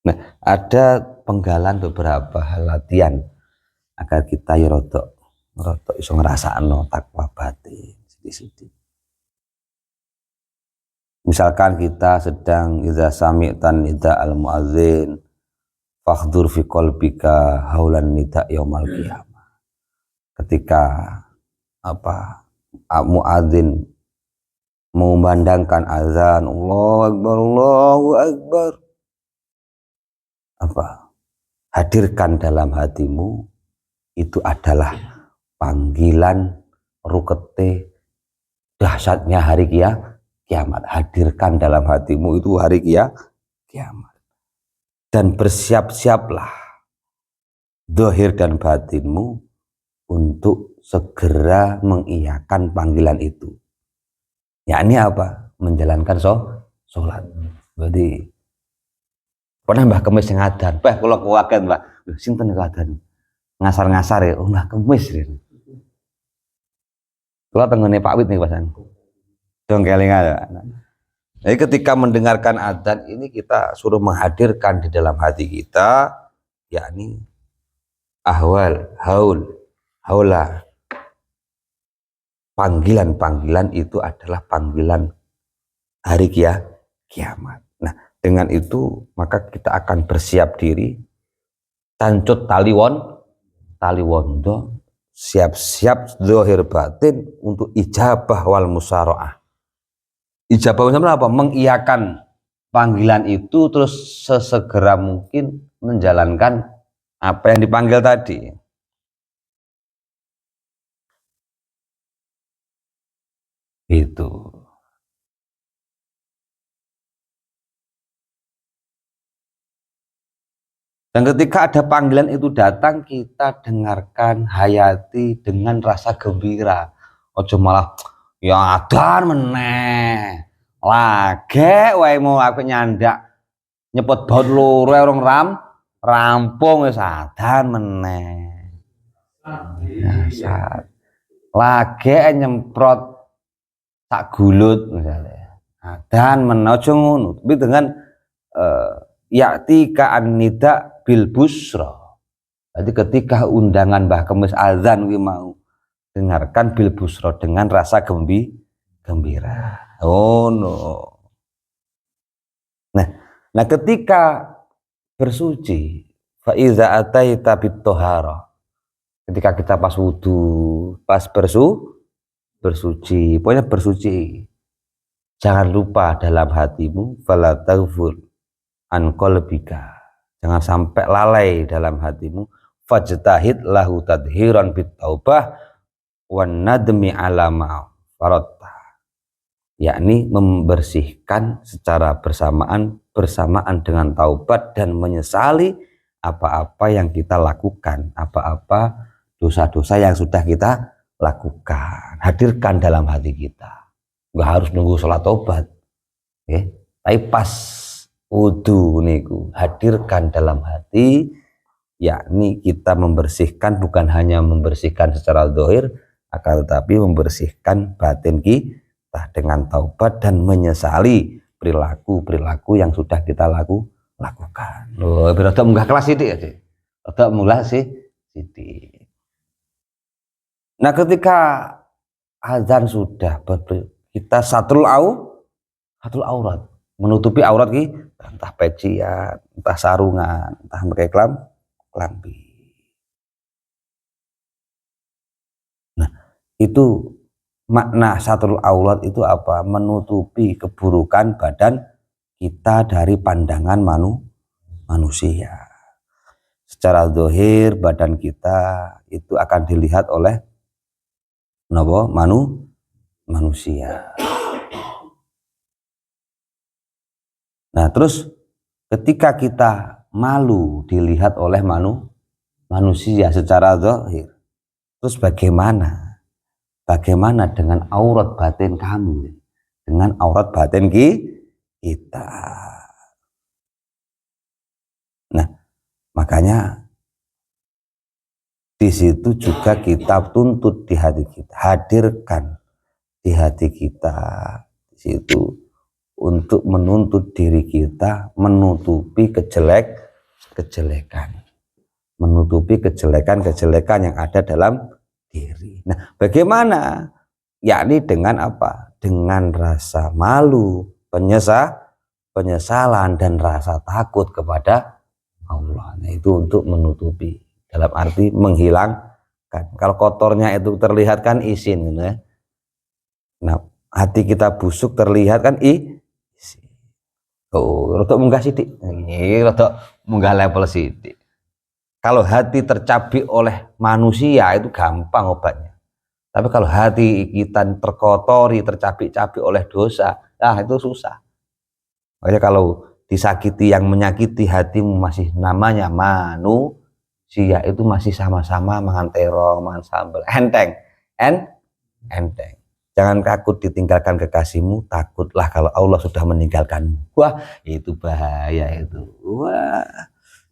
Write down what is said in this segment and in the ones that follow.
Nah, ada penggalan beberapa hal latihan agar kita ya rodok iso ngrasakno takwa batin sithik-sithik. Misalkan kita sedang idza sami'tan nida al muadzin fakhdur fi qalbika haulan nida yaumal qiyamah. Ketika muadzin mengumandangkan azan Allahu akbar Allahu akbar, hadirkan dalam hatimu itu adalah panggilan rukete dahsyatnya hari kiamat. Hadirkan dalam hatimu itu hari kiamat. Dan bersiap-siaplah zahir dan batinmu untuk segera mengiyakan panggilan itu. Yakni apa? Menjalankan sholat. Berarti pernah Mbah Kemis yang ngadan, Mbah kula kuwagen Mbah. Lho sinten ngadan? Ngasar-ngasar ya, Mbah Kemis ya. Kula tenggene Pak Wid nih pasan. Dong kelingan ya. Jadi ketika mendengarkan adzan ini kita suruh menghadirkan di dalam hati kita, yakni haula. Panggilan-panggilan itu adalah panggilan hari kiamat. Nah, dengan itu maka kita akan bersiap diri, tancut taliwondo, siap-siap zahir batin untuk ijabah wal musyaroah. Ijabah sama apa? Mengiyakan panggilan itu terus sesegera mungkin menjalankan apa yang dipanggil tadi. Itu. Dan ketika ada panggilan itu datang, kita dengarkan, hayati dengan rasa gembira. Ojo malah ya adan meneh. Lage wae mau aku nyandak nyepot baut loro orang rampung wis adan meneh. Lage nyemprot tak gulut misalnya. Adan meneh ojo ngono. Tapi dengan ya'ti ka'annida bil busra. Jadi ketika undangan Mbah Kemis azan wi mau dengarkan bil busra dengan rasa gembira. Oh no. Nah ketika bersuci fa iza ataita bit tohara, ketika kita pas wudu, pas bersuci, pokoknya bersuci, jangan lupa dalam hatimu fala taghfur an qalbika, jangan sampai lalai dalam hatimu, fajtahid lahu tadhiran bit taubah wan nadmi ala ma faratta, yakni membersihkan secara bersamaan dengan taubat dan menyesali apa-apa yang kita lakukan, apa-apa dosa-dosa yang sudah kita lakukan. Hadirkan dalam hati kita, nggak harus nunggu sholat taubat, tapi pas wudu niku hadirkan dalam hati, yakni kita membersihkan, bukan hanya membersihkan secara zahir, akan tetapi membersihkan batin kita dengan taubat dan menyesali perilaku yang sudah kita lakukan. Loh, berarti munggah kelas sithik ya, Dik. Rada mulai sithik. Nah, ketika azan sudah kita satrul aurat, menutupi aurat ki, entah pecian, entah sarungan, entah pakai klambi. Nah, itu makna satrul aurat itu apa? Menutupi keburukan badan kita dari pandangan manusia. Secara zahir badan kita itu akan dilihat oleh manusia. Nah, terus ketika kita malu dilihat oleh manusia secara zahir, terus bagaimana dengan aurat batin kamu, dengan aurat batin kita? Nah, makanya di situ juga kita tuntut di hati kita, hadirkan di hati kita di situ untuk menuntut diri kita menutupi kejelekan, menutupi kejelekan yang ada dalam diri. Nah, bagaimana? Yakni dengan apa? Dengan rasa malu, penyesalan dan rasa takut kepada Allah. Nah, itu untuk menutupi, dalam arti menghilangkan. Kalau kotornya itu terlihat kan isin, gitu ya. Nah, hati kita busuk terlihat kan isin. Oh, rotok munggah sidik. Ini rotok munggah level sidik. Kalau hati tercabik oleh manusia itu gampang obatnya. Tapi kalau hati kita terkotori, tercabik-cabik oleh dosa, nah itu susah. Makanya kalau disakiti yang menyakiti hatimu masih namanya manusia, itu masih sama-sama mangan terong, mangan sambal, enteng. Jangan takut ditinggalkan kekasihmu, takutlah kalau Allah sudah meninggalkanmu. Wah, itu bahaya itu. Wah,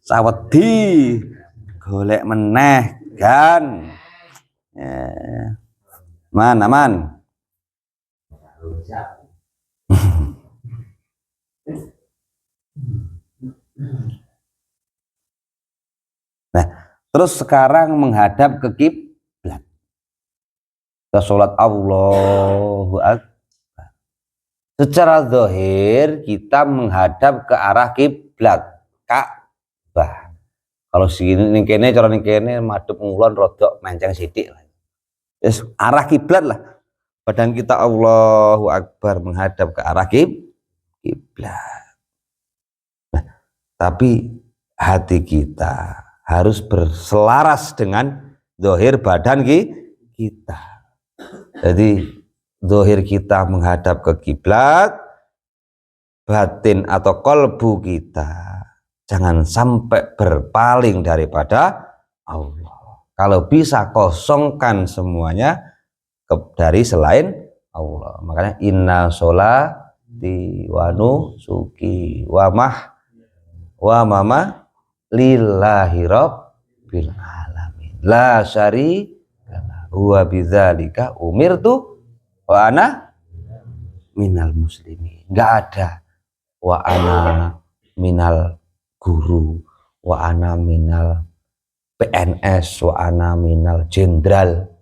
sawedi golek meneh kan. Man. Nah, terus sekarang menghadap ke kiblat. Kita sholat Allahu Akbar. Secara zahir kita menghadap ke arah kiblat, Ka'bah. Kalau segini ning kene cara ning kene madhep ngulon rodok menceng sithik. Yes, arah kiblat lah. Badan kita Allahu Akbar menghadap ke arah kiblat. Nah, tapi hati kita harus berselaras dengan zahir badan kita. Jadi zahir kita menghadap ke kiblat, batin atau kolbu kita jangan sampai berpaling daripada Allah. Kalau bisa kosongkan semuanya dari selain Allah. Makanya inna sholati wa nusuki wa mama lillahi rabbil alamin la syarika huwa bidzalika umirtu wa ana minal muslimin. Enggak ada wa ana minal guru, wa ana minal PNS, wa ana minal jenderal,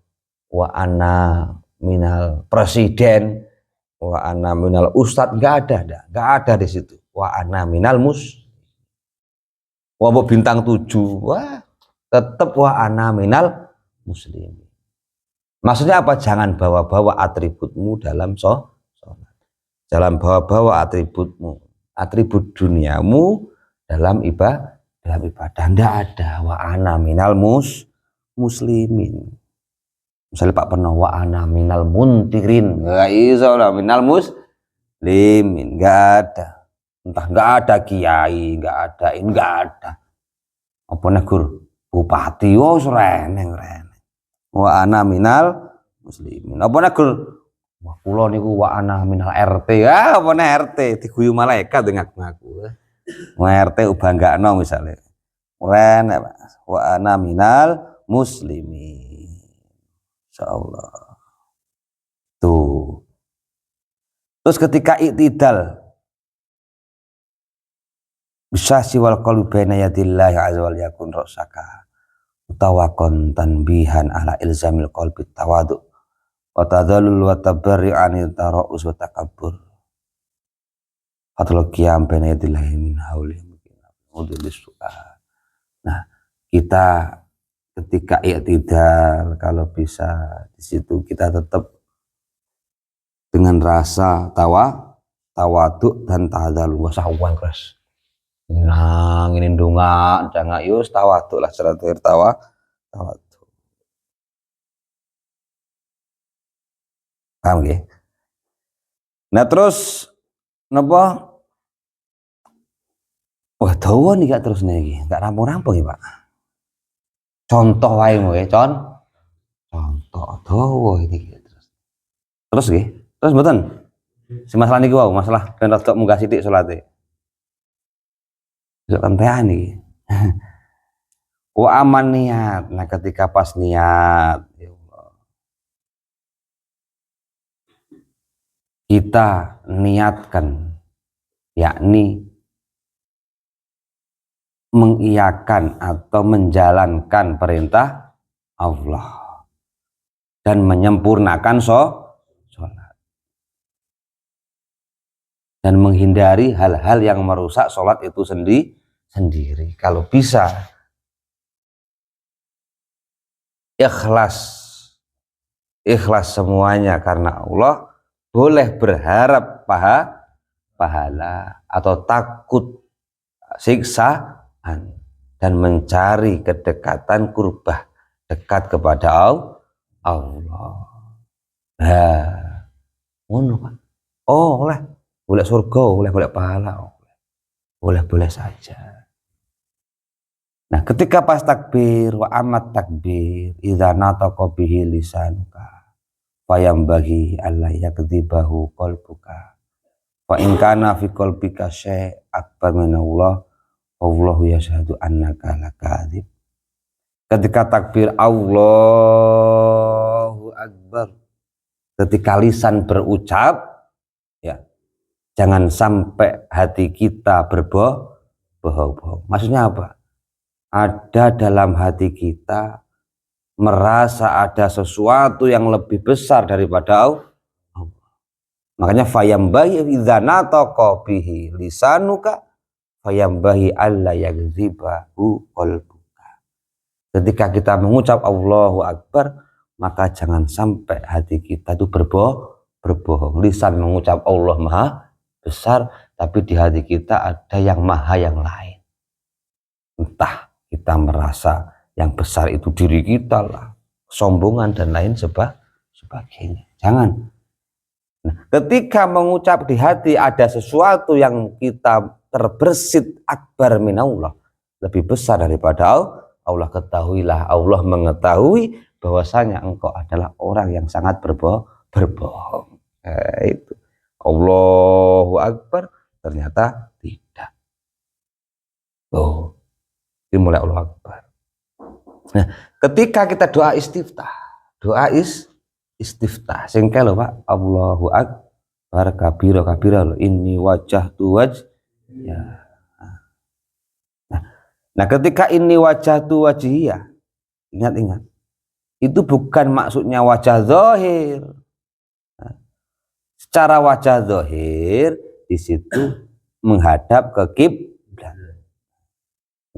wa ana minal presiden, wa ana minal ustadz. Enggak ada di situ. Wa ana minal wa bintang 7, wah tetap wa ana minal muslimin. Maksudnya apa? Jangan bawa-bawa atributmu dalam sholat. Jangan bawa-bawa atribut duniamu dalam ibadah. Tidak ada wa ana minal muslimin. Misalnya Pak Peno wa ana minal muntirin, nggak iso lah minal muslimin, nggak ada. Entah nggak ada kiai, nggak ada ini, nggak ada. Apa negur bupati, oh reneng. Wa ana minal muslimin. Apa negur wah kula niku wa ana minal RT. Ah, apa RT diguyu malaikat ngaku-ngaku. RT ubanggakno misalnya. Ren wa ana minal muslimin. Insyaallah. Tuh. Terus ketika iktidal bisa siwal qalbi baina yadillahi azza wal yakun rasaka utawakon tanbihan ala ilzamil qalbi tawadu wa tadallul wa tabarri'an tara'us wa takabbur fatul qiyam baina yadillahi min hauli mudhilis su'al. Nah, kita ketika iktidal kalau bisa di situ kita tetap dengan rasa tawaduk dan tadzallul, gak usah keras. Nah, ini ndonga jangan yus tawaduk lah secara tawaduk. Paham nggih? Nah, terus napa? Wah, dawa nih gak terus nih, gak rampung-rampung ya Pak. Contoh wae mau ya, contoh dawa ini terus nggih. Terus mboten. Si masalah niki wau, masalah ben rada munggah sithik salate. Besok kentean iki. Wa aman niat. Nah, ketika pas niat, ya Allah, kita niatkan yakni mengiyakan atau menjalankan perintah Allah dan menyempurnakan sholat dan menghindari hal-hal yang merusak sholat itu sendiri. Kalau bisa ikhlas semuanya karena Allah, boleh berharap pahala atau takut siksaan dan mencari kedekatan kurbah dekat kepada Allah. Ngono Pak. Oh, boleh surga, boleh pahala, boleh saja. Nah, ketika pas takbir, wa amat takbir, idza nataqa bihi lisanuka fayambaghi alla yakdzibahu qalbuka. Fa in kana fi qalbika syai' akbar minallah, wallahu yashhadu annaka lakadzib. Ketika takbir Allahu Akbar, ketika lisan berucap, ya, jangan sampai hati kita berbohong-bohong. Maksudnya apa? Ada dalam hati kita merasa ada sesuatu yang lebih besar daripada Allah. Makanya fayambahi idza nataqa bihi lisanuka fayambahi alla yakdzibahu qalbuka. Ketika kita mengucap Allahu Akbar, maka jangan sampai hati kita itu berbohong. Lisan mengucap Allah Maha Besar, tapi di hati kita ada yang maha yang lain. Entah kita merasa yang besar itu diri kita lah, sombongan dan lain sebagainya. Jangan. Nah, ketika mengucap di hati ada sesuatu yang kita terbersit akbar minallah, lebih besar daripada Allah, ketahuilah, Allah mengetahui bahwasanya engkau adalah orang yang sangat berbohong. Itu Allahu Akbar, ternyata tidak. Dimulai Allah Akbar. Nah, ketika kita doa istiftah, istiftah singkel lho Pak, Allahu Akbar kabira lo, inni wajjahtu ya. Nah, ketika ini wajjahtu wajhiyah, ingat, itu bukan maksudnya wajah zahir. Nah, secara wajah zahir di situ menghadap ke kiblat.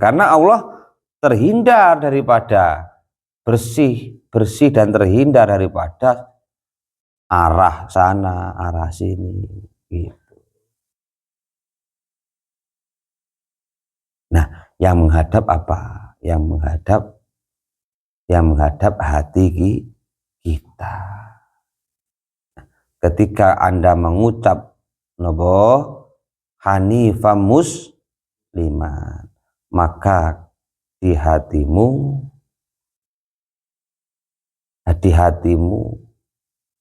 Karena Allah terhindar daripada bersih dan terhindar daripada arah sana, arah sini gitu. Nah, yang menghadap apa? Yang menghadap hati kita. Ketika Anda mengucap Hanifah musliman, maka di hatimu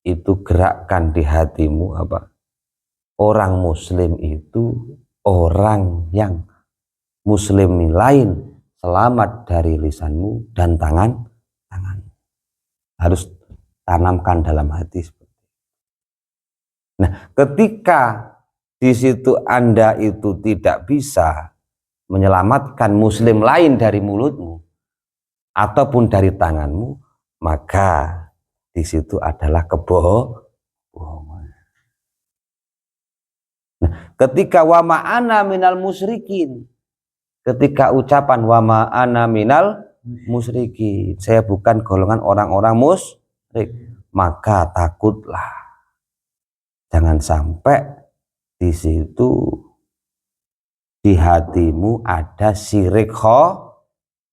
itu gerakkan di hatimu apa? Orang muslim itu orang yang muslim lain selamat dari lisanmu dan tangan. Harus tanamkan dalam hati. Nah, ketika di situ Anda itu tidak bisa menyelamatkan muslim lain dari mulutmu ataupun dari tanganmu, maka di situ adalah kebohongan. Nah, ketika wa ma'ana minal musyrikin, ketika ucapan wa ma'ana minal musyrikin, saya bukan golongan orang-orang musyrik, maka takutlah jangan sampai di situ di hatimu ada syirik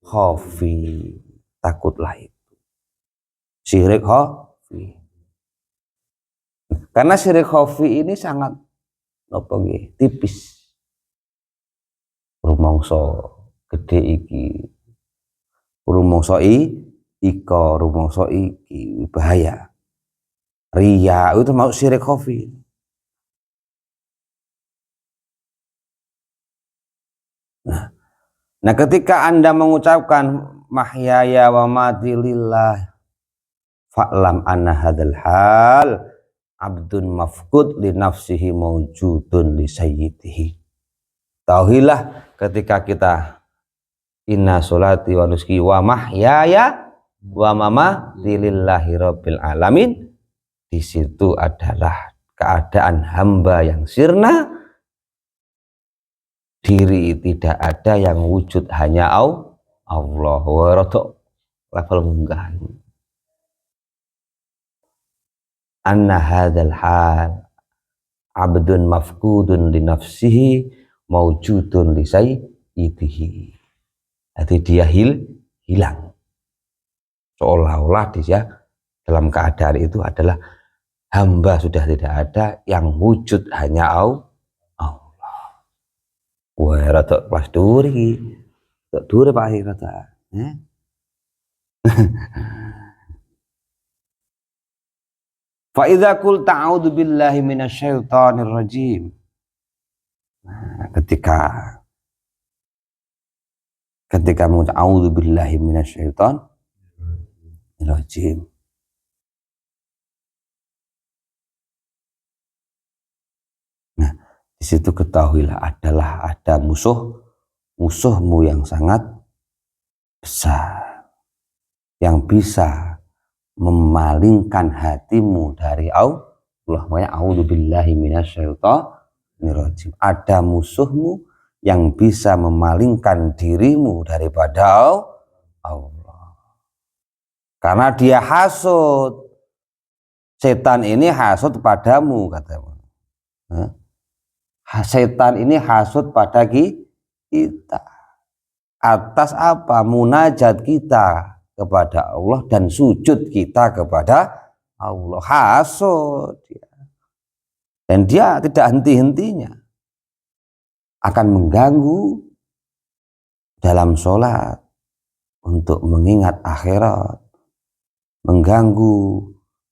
khafi. Takutlah itu syirik khafi, karena syirik khafi ini sangat tipis. Rumangsa gede iki, rumangsa iko, rumangsa iki bahaya. Riya itu mau syirik khafi. Nah, ketika Anda mengucapkan mahyaya wa mati lillah fa'lam anna hadzal hal abdun mafqud li nafsihi mawjudun li sayyidihi. Tauhilah ketika kita inna sholati wa nuski wa mahyaya wa mamati lillahi rabbil alamin, di situ adalah keadaan hamba yang sirna, diri tidak ada yang wujud, hanya Allah. Warotok level munggah. Anna hadzal hal abdun mafqudun li nafsihi mawjudun li sayyidihi. Jadi dia hilang, seolah-olah dia dalam keadaan itu adalah hamba sudah tidak ada, yang wujud hanya Allah. Wah, rada kelas duri, duri Pak rada. Fa idza qulta a'udzu billahi minasyaitonir rajim. Nah, ketika mau a'udzu billahi minasyaitonir rajim. Nah, di situ ketahuilah ada musuhmu yang sangat besar, yang bisa memalingkan hatimu dari Allah. Makanya a'udzubillahi minasyaitonir rajim. Ada musuhmu yang bisa memalingkan dirimu daripada Allah. Karena dia hasud. Setan ini hasud padamu, katamu. Setan ini hasud pada kita atas apa? Munajat kita kepada Allah dan sujud kita kepada Allah. Hasud dia. Dan dia tidak henti-hentinya akan mengganggu dalam sholat untuk mengingat akhirat, mengganggu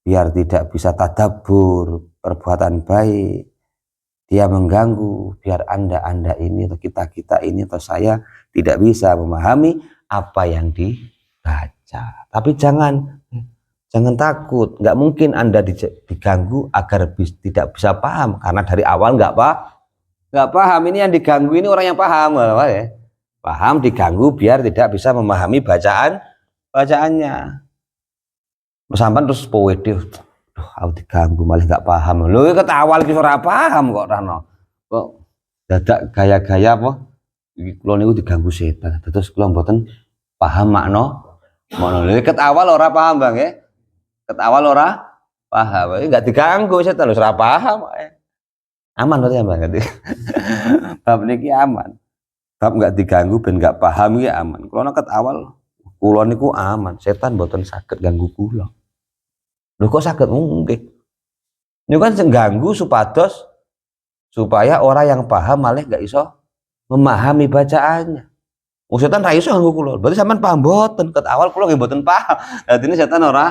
biar tidak bisa tadabbur perbuatan baik. Dia mengganggu biar anda ini atau kita ini atau saya tidak bisa memahami apa yang dibaca. Tapi jangan takut, nggak mungkin anda diganggu agar tidak bisa paham, karena dari awal nggak paham. Ini yang diganggu ini orang yang paham, ya. Paham diganggu biar tidak bisa memahami bacaannya. Sampai terus poedik, aku diganggu malah nggak paham. Loh, ketawa lagi ora paham kok Rano. Kok dadak gaya-gaya apa? Kulo niku diganggu setan. Terus kulo mboten paham makna. Lho ket awal ora paham, Bang, ya. Ket awal ora paham. Enggak diganggu setan lho, ora paham. Aman berarti ya, Bang. Bab niki aman. Bab enggak diganggu ben enggak paham iki aman. Kulo ket awal kulo niku aman. Setan mboten saged ganggu kulo. Lho kok saged mungkin? Ini kan ganggu supaya orang yang paham malah nggak iso memahami bacaannya. Setan ra iso ganggu kula. Berarti sampean paham mboten? Ket awal kula nggih mboten paham. Dadi ini setan ora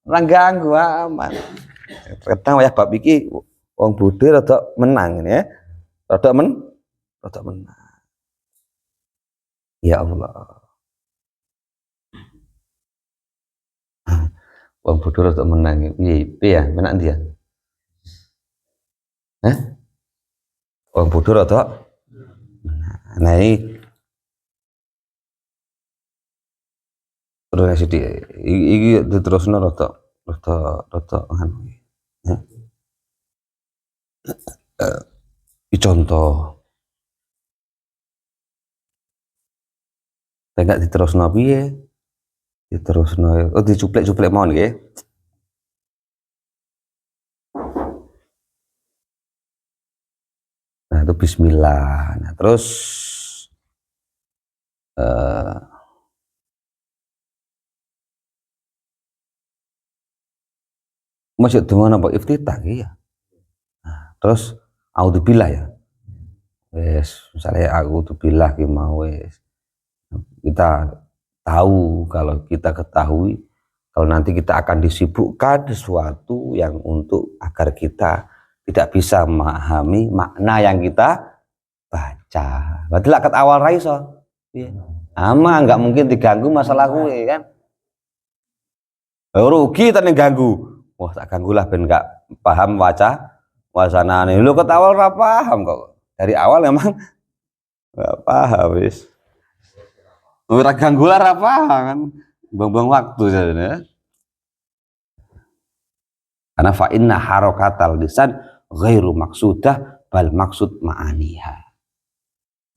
ganggu, aman. Kadang wayah bab iki wong bodho rada menang ini, ya. Rada menang. Ya Allah. Wong bodho rada menang. Piye ya? Menak ndi ya? Wong bodho rada menang. Nah, ini terus iki diterusno rada anu. Ya. Contoh. Enggak diterusno piye? Diterusno. Oh, dicuplek-cuplek mawon nggih. Nah, itu bismillah. Nah, terus masih dengan apa iftitah ya. Nah, terus auzubillah ya. Wes, misalnya auzubillah ki mau wes. Kita tahu, kalau kita ketahui kalau nanti kita akan disibukkan sesuatu yang untuk agar kita tidak bisa memahami makna yang kita baca. Berarti lah ket awal ra iso. Piye? Ama nggak mungkin diganggu masalah kuwe kan. Rugi tadi ganggu. Wah, tak ganggulah ben gak paham wacanane. Lu ketawa ora paham kok. Dari awal memang gak paham wis. Ora ganggulah ora paham kan. Buang-buang waktu jadinya. Karena fa inna harokatal lisan ghairu maksudah bal maksud ma'aniha.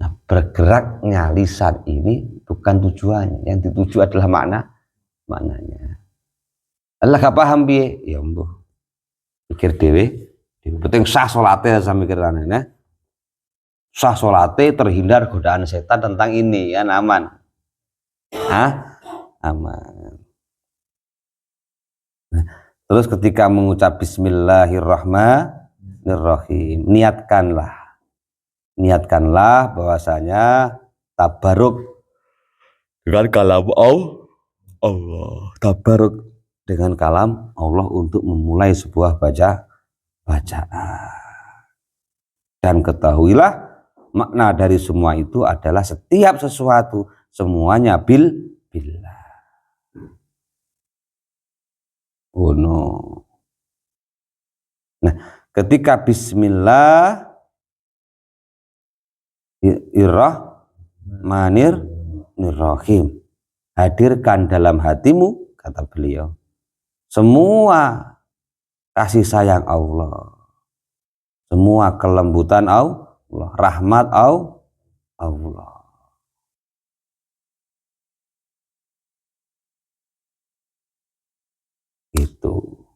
Nah, bergeraknya lisan ini bukan tujuannya, yang dituju adalah maknanya. Allah gak paham piye? Ya mbuh. Pikir dewe, penting sah salate sama pikiran ini. Sah salate terhindar godaan setan tentang ini, kan aman. Aman. Nah, terus ketika mengucap Bismillahirrahmanirrahim, niatkanlah bahwasanya tabaruk dengan kalam Allah, tabaruk dengan kalam Allah untuk memulai sebuah bacaan. Dan ketahuilah makna dari semua itu adalah setiap sesuatu semuanya billah. Oh no. Nah, ketika Bismillahirrahmanirrahim hadirkan dalam hatimu, kata beliau, semua kasih sayang Allah, semua kelembutan Allah, rahmat Allah. Itu.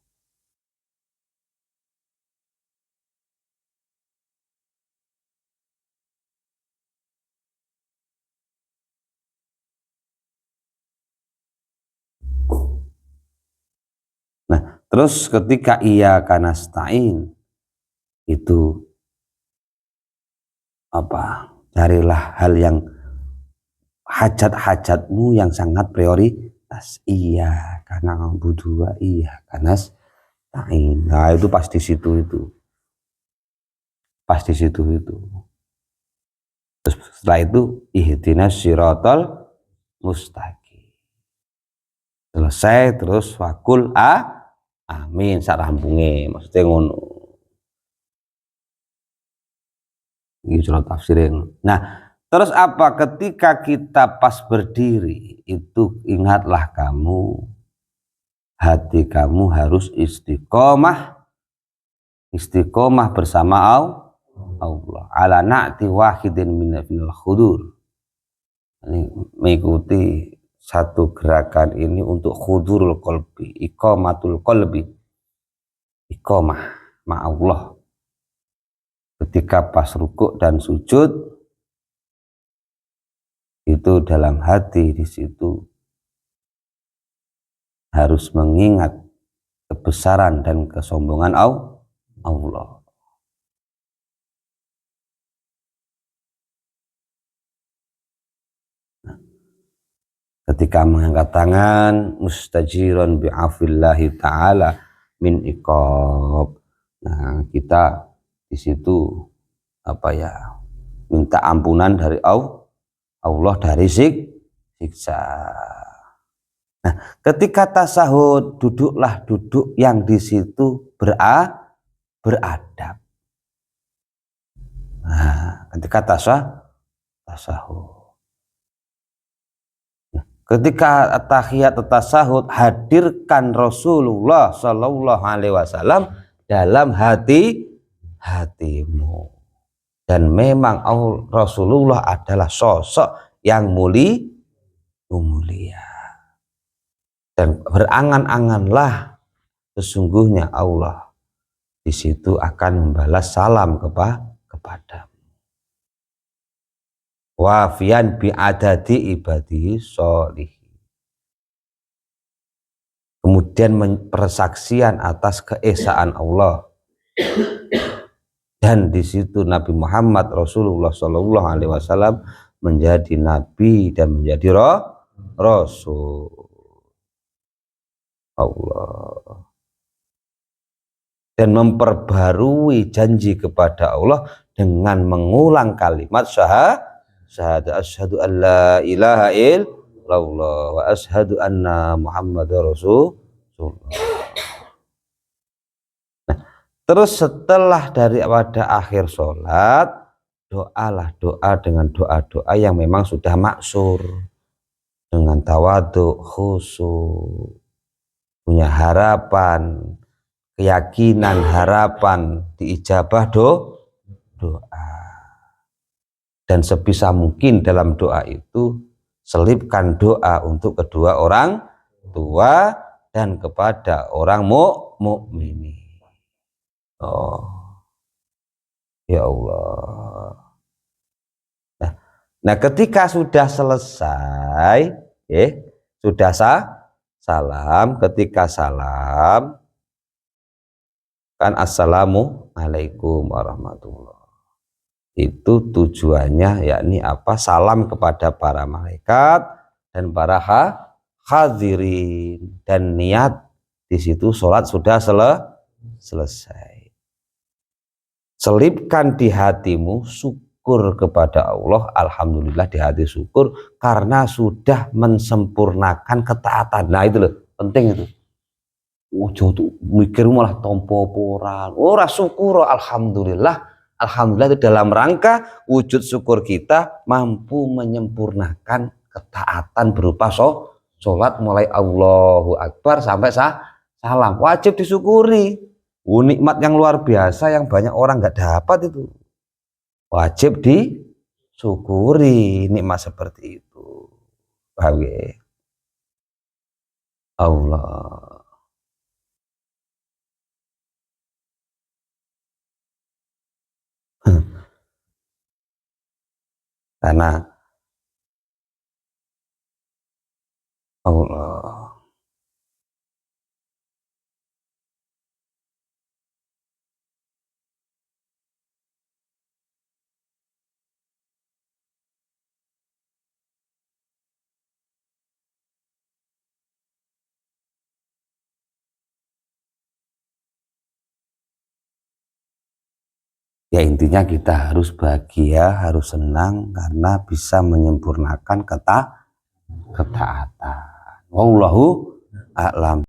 Nah, terus ketika iyyaka nasta'in itu apa? Carilah hal yang hajat-hajatmu yang sangat prioritas. Iya, karena butuh iya, karena nasta'in. Nah, itu pasti situ itu. Pasti situ itu. Terus setelah itu ihdinas siratal mustaqim. Selesai terus wakul amin sak rampunge, maksudnya ngono. Ini surat tafsirin. Nah, terus apa ketika kita pas berdiri itu ingatlah kamu, hati kamu harus istiqomah bersama Allah ala na'ti wahidin minal khudur. Ini mengikuti satu gerakan ini untuk khudurul qalbi, iqamatul qalbi, iqamah ma'allah. Ketika pas rukuk dan sujud itu dalam hati di situ harus mengingat kebesaran dan kesombongan Allah. Ketika mengangkat tangan mustajiran bi'afillahi ta'ala min iqab. Nah, kita di situ minta ampunan dari Allah dari siksa. Nah, ketika tasahud duduklah duduk yang di situ beradab. Nah, ketika tasahud. Ketika tahiyat tasahud hadirkan Rasulullah Shallallahu Alaihi Wasallam dalam hatimu. Dan memang Rasulullah adalah sosok yang mulia. Dan berangan-anganlah sesungguhnya Allah di situ akan membalas salam kepadamu. Wafian bi'adadi ibadi sholih. Kemudian persaksian atas keesaan Allah. Dan di situ Nabi Muhammad Rasulullah Shallallahu Alaihi Wasallam menjadi nabi dan menjadi rasul Allah. Dan memperbarui janji kepada Allah dengan mengulang kalimat syahadat asyhadu an la ilaha illallah wa asyhadu anna Muhammadar Rasulullah. Terus setelah daripada akhir sholat, doalah doa dengan doa-doa yang memang sudah maksur, dengan tawadhu, khusyuk, punya harapan, keyakinan, harapan diijabah doa. Dan sebisa mungkin dalam doa itu selipkan doa untuk kedua orang tua dan kepada orang mukminin. Oh, ya Allah. Nah, ketika sudah selesai, sudah salam, ketika salam kan assalamualaikum warahmatullah. Itu tujuannya yakni apa? Salam kepada para malaikat dan para hadirin, dan niat di situ sholat sudah selesai. Selipkan di hatimu syukur kepada Allah, alhamdulillah di hati syukur karena sudah mensempurnakan ketaatan. Nah itu loh, penting itu. Ojo tuh mikir malah tompo porang. Ora syukur, alhamdulillah. Alhamdulillah itu dalam rangka wujud syukur kita mampu menyempurnakan ketaatan berupa sholat mulai Allahu Akbar sampai salam. Wajib disyukuri. Nikmat yang luar biasa yang banyak orang nggak dapat itu. Wajib disyukuri nikmat seperti itu. Paham ya? Allah. Karena Allah. Ya intinya kita harus bahagia, harus senang karena bisa menyempurnakan ketaatan. Wallahu a'lam.